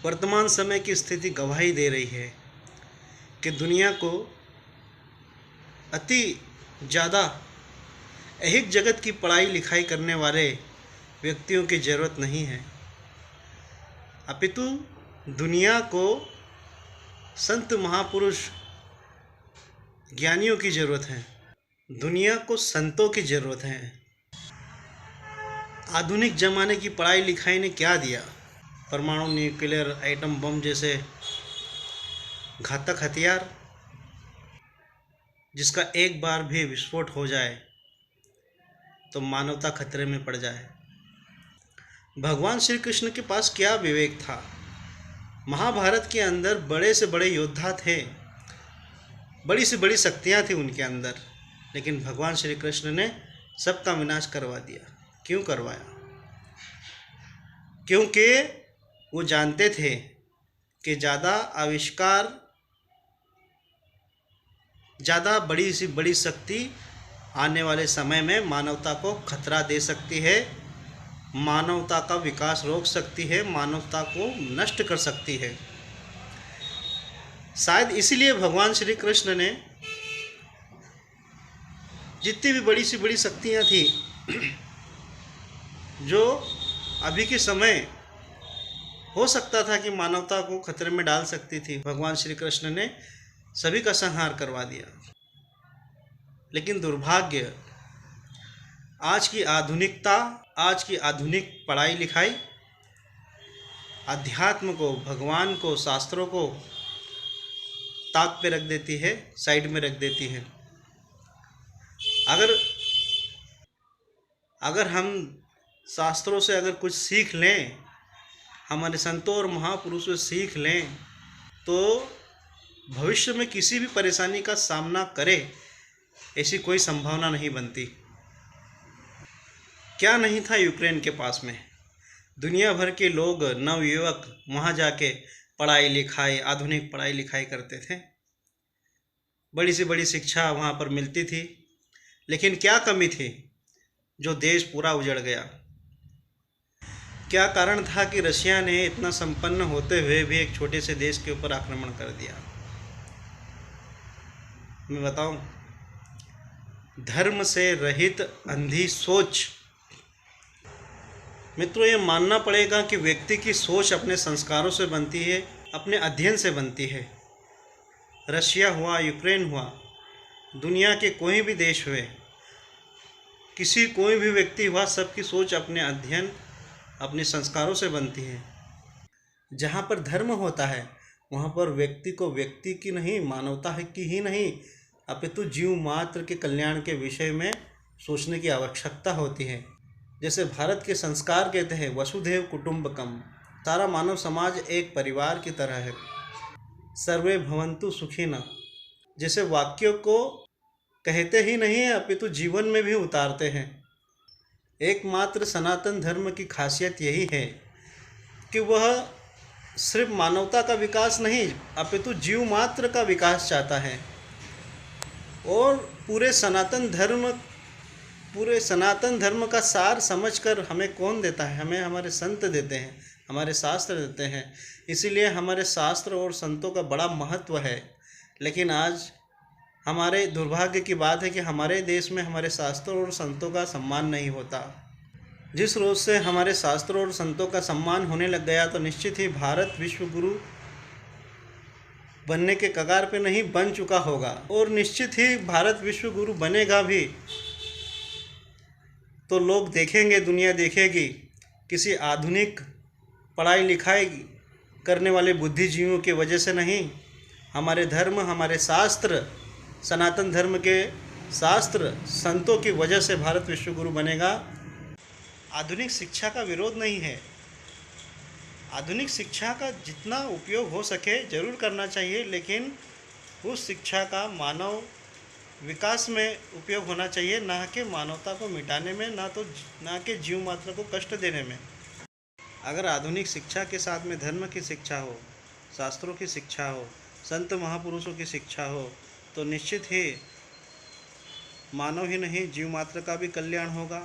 वर्तमान समय की स्थिति गवाही दे रही है कि दुनिया को अति ज़्यादा ऐहिक जगत की पढ़ाई लिखाई करने वाले व्यक्तियों की ज़रूरत नहीं है, अपितु दुनिया को संत महापुरुष ज्ञानियों की ज़रूरत है। दुनिया को संतों की ज़रूरत है। आधुनिक ज़माने की पढ़ाई लिखाई ने क्या दिया? परमाणु, न्यूक्लियर, एटम बम जैसे घातक हथियार, जिसका एक बार भी विस्फोट हो जाए तो मानवता खतरे में पड़ जाए। भगवान श्री कृष्ण के पास क्या विवेक था? महाभारत के अंदर बड़े से बड़े योद्धा थे, बड़ी से बड़ी शक्तियाँ थी उनके अंदर, लेकिन भगवान श्री कृष्ण ने सबका विनाश करवा दिया। क्यों करवाया? क्योंकि वो जानते थे कि ज़्यादा आविष्कार, ज़्यादा बड़ी सी बड़ी शक्ति आने वाले समय में मानवता को खतरा दे सकती है, मानवता का विकास रोक सकती है, मानवता को नष्ट कर सकती है। शायद इसीलिए भगवान श्री कृष्ण ने जितनी भी बड़ी सी बड़ी शक्तियाँ थी जो अभी के समय हो सकता था कि मानवता को खतरे में डाल सकती थी, भगवान श्री कृष्ण ने सभी का संहार करवा दिया। लेकिन दुर्भाग्य, आज की आधुनिकता, आज की आधुनिक पढ़ाई लिखाई अध्यात्म को, भगवान को, शास्त्रों को ताक पे रख देती है, साइड में रख देती है। अगर हम शास्त्रों से अगर कुछ सीख लें, हमारे संतों और महापुरुषों से सीख लें, तो भविष्य में किसी भी परेशानी का सामना करे ऐसी कोई संभावना नहीं बनती। क्या नहीं था यूक्रेन के पास में? दुनिया भर के लोग, नवयुवक वहाँ जाके पढ़ाई लिखाई, आधुनिक पढ़ाई लिखाई करते थे, बड़ी से बड़ी शिक्षा वहाँ पर मिलती थी। लेकिन क्या कमी थी जो देश पूरा उजड़ गया? क्या कारण था कि रशिया ने इतना संपन्न होते हुए भी एक छोटे से देश के ऊपर आक्रमण कर दिया? मैं बताऊं, धर्म से रहित अंधी सोच। मित्रों, ये मानना पड़ेगा कि व्यक्ति की सोच अपने संस्कारों से बनती है, अपने अध्ययन से बनती है। रशिया हुआ, यूक्रेन हुआ, दुनिया के कोई भी देश हुए, कोई भी व्यक्ति हुआ, सबकी सोच अपने अध्ययन, अपने संस्कारों से बनती है। जहाँ पर धर्म होता है वहाँ पर व्यक्ति को व्यक्ति की नहीं, मानवता की ही नहीं, अपितु जीव मात्र के कल्याण के विषय में सोचने की आवश्यकता होती है। जैसे भारत के संस्कार कहते हैं वसुधैव कुटुंबकम, सारा मानव समाज एक परिवार की तरह है। सर्वे भवन्तु सुखिनः जैसे वाक्यों को कहते ही नहीं है अपितु जीवन में भी उतारते हैं। एकमात्र सनातन धर्म की खासियत यही है कि वह सिर्फ मानवता का विकास नहीं अपितु जीव मात्र का विकास चाहता है। और पूरे सनातन धर्म का सार समझकर हमें कौन देता है? हमें हमारे संत देते हैं, हमारे शास्त्र देते हैं। इसीलिए हमारे शास्त्र और संतों का बड़ा महत्व है। लेकिन आज हमारे दुर्भाग्य की बात है कि हमारे देश में हमारे शास्त्रों और संतों का सम्मान नहीं होता। जिस रोज़ से हमारे शास्त्रों और संतों का सम्मान होने लग गया तो निश्चित ही भारत विश्व गुरु बनने के कगार पे नहीं, बन चुका होगा। और निश्चित ही भारत विश्व गुरु बनेगा भी तो लोग देखेंगे, दुनिया देखेगी, किसी आधुनिक पढ़ाई लिखाई करने वाले बुद्धिजीवियों की वजह से नहीं। हमारे धर्म, हमारे शास्त्र, सनातन धर्म के शास्त्र, संतों की वजह से भारत विश्व गुरु बनेगा। आधुनिक शिक्षा का विरोध नहीं है। आधुनिक शिक्षा का जितना उपयोग हो सके जरूर करना चाहिए, लेकिन उस शिक्षा का मानव विकास में उपयोग होना चाहिए, ना कि मानवता को मिटाने में, ना कि जीव मात्र को कष्ट देने में। अगर आधुनिक शिक्षा के साथ में धर्म की शिक्षा हो, शास्त्रों की शिक्षा हो, संत महापुरुषों की शिक्षा हो, तो निश्चित ही मानव ही नहीं जीव मात्र का भी कल्याण होगा।